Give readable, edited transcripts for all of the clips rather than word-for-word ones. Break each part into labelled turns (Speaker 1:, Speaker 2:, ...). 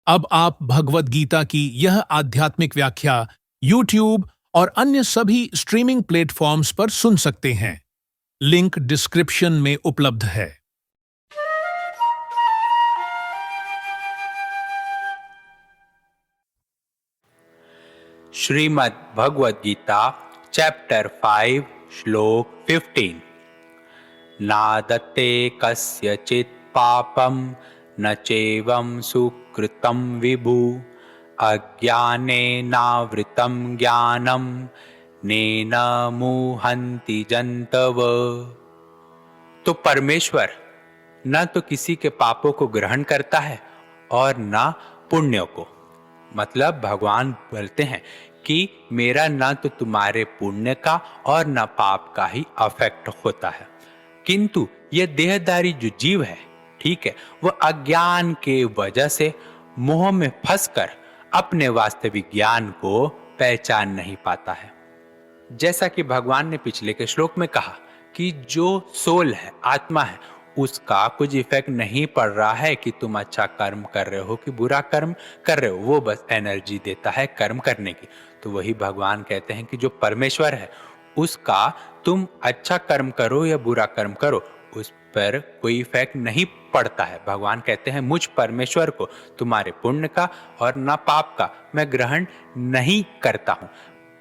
Speaker 1: अब आप भगवद गीता की यह आध्यात्मिक व्याख्या YouTube और अन्य सभी स्ट्रीमिंग प्लेटफॉर्म्स पर सुन सकते हैं। लिंक डिस्क्रिप्शन में उपलब्ध है।
Speaker 2: श्रीमद् भगवद गीता चैप्टर 5 श्लोक 15। नादत्ते कस्यचित् पापं न चैवं सुकृतं विभु अज्ञानेनावृतं ज्ञानं नेन मुहन्ति जन्तव। तो परमेश्वर न तो किसी के पापों को ग्रहण करता है और न पुण्यों को। मतलब भगवान बोलते हैं कि मेरा न तो तुम्हारे पुण्य का और न पाप का ही अफेक्ट होता है, किंतु यह देहधारी जो जीव है, ठीक है, वह अज्ञान के वजह से मोह में फंसकर अपने वास्तविक ज्ञान को पहचान नहीं पाता है। जैसा कि भगवान ने पिछले के श्लोक में कहा कि जो सोल है, आत्मा है, उसका कुछ इफेक्ट नहीं पड़ रहा है कि तुम अच्छा कर्म कर रहे हो कि बुरा कर्म कर रहे हो, वो बस एनर्जी देता है कर्म करने की। तो वही भगवान कहते हैं कि जो परमेश्वर है उसका तुम अच्छा कर्म करो या बुरा कर्म करो, उस पर कोई इफेक्ट नहीं पड़ता है। भगवान कहते हैं मुझ परमेश्वर को तुम्हारे पुण्य का और न पाप का मैं ग्रहण नहीं करता हूं।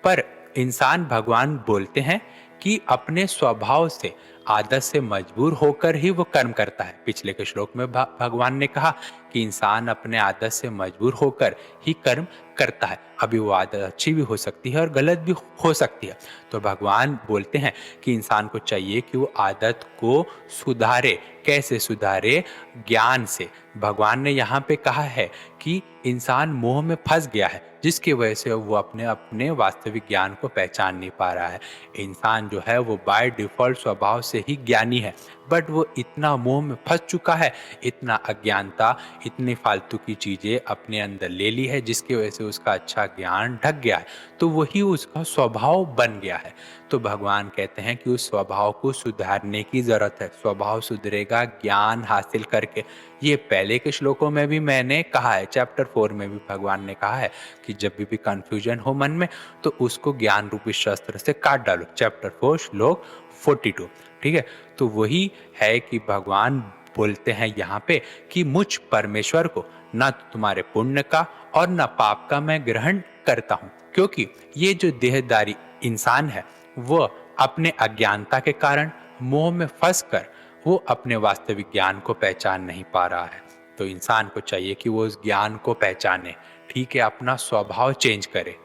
Speaker 2: पर इंसान, भगवान बोलते हैं कि अपने स्वभाव से, आदत से मजबूर होकर ही वो कर्म करता है। पिछले के श्लोक में भगवान ने कहा कि इंसान अपने आदत से मजबूर होकर ही कर्म करता है। अभी वो आदत अच्छी भी हो सकती है और गलत भी हो सकती है। तो भगवान बोलते हैं कि इंसान को चाहिए कि वो आदत को सुधारे। कैसे सुधारे? ज्ञान से। भगवान ने यहाँ पे कहा है कि इंसान मोह में फंस गया है, जिसकी वजह से वो अपने वास्तविक ज्ञान को पहचान नहीं पा रहा है। इंसान जो है वो बाय डिफॉल्ट स्वभाव से ही ज्ञानी है, बट वो इतना मोह में फंस चुका है, इतना अज्ञानता, इतनी फालतू की चीजें अपने अंदर ले ली है, जिसकी वजह से उसका अच्छा ज्ञान ढक गया है। तो वही उसका स्वभाव बन गया है। तो भगवान कहते हैं कि उस स्वभाव को सुधारने की जरूरत है। स्वभाव सुधरेगा ज्ञान हासिल करके। ये पहले के श्लोकों में भी मैंने कहा है, चैप्टर 4 में भी भगवान ने कहा है कि जब भी कंफ्यूजन हो मन में तो उसको ज्ञान रूपी शस्त्र से काट डालो। चैप्टर 4 श्लोक 42। ठीक है, तो वही है कि भगवान बोलते हैं यहाँ पे कि मुझ परमेश्वर को न तुम्हारे पुण्य का और न पाप का मैं ग्रहण करता हूँ, क्योंकि ये जो देहधारी इंसान है वो अपने अज्ञानता के कारण मोह में फंसकर वो अपने वास्तविक ज्ञान को पहचान नहीं पा रहा है। तो इंसान को चाहिए कि वो उस ज्ञान को पहचाने, ठीक है, अपना स्वभाव चेंज करे।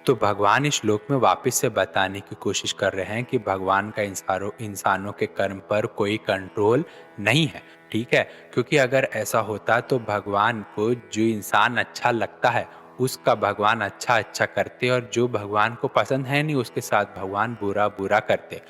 Speaker 2: तो भगवान इस श्लोक में वापस से बताने की कोशिश कर रहे हैं कि भगवान का इंसानों के कर्म पर कोई कंट्रोल नहीं है, ठीक है। क्योंकि अगर ऐसा होता तो भगवान को जो इंसान अच्छा लगता है उसका भगवान अच्छा अच्छा करते, और जो भगवान को पसंद है नहीं उसके साथ भगवान बुरा बुरा करते।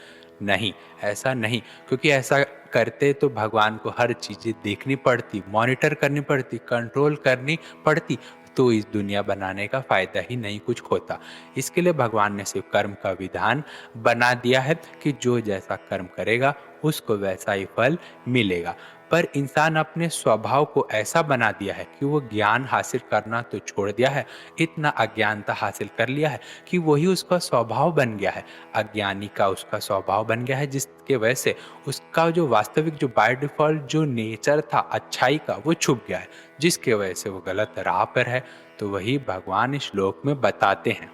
Speaker 2: नहीं, ऐसा नहीं। क्योंकि ऐसा करते तो भगवान को हर चीजें देखनी पड़ती, मॉनिटर करनी पड़ती, कंट्रोल करनी पड़ती, तो इस दुनिया बनाने का फायदा ही नहीं कुछ होता। इसके लिए भगवान ने सिर्फ कर्म का विधान बना दिया है कि जो जैसा कर्म करेगा उसको वैसा ही फल मिलेगा। पर इंसान अपने स्वभाव को ऐसा बना दिया है कि वो ज्ञान हासिल करना तो छोड़ दिया है, इतना अज्ञानता हासिल कर लिया है कि वही उसका स्वभाव बन गया है। अज्ञानी का उसका स्वभाव बन गया है, जिसके वजह से उसका जो वास्तविक, जो बाय डिफॉल्ट जो नेचर था अच्छाई का, वो छुप गया है, जिसके वजह से वो गलत राह पर है। तो वही भगवान इस श्लोक में बताते हैं।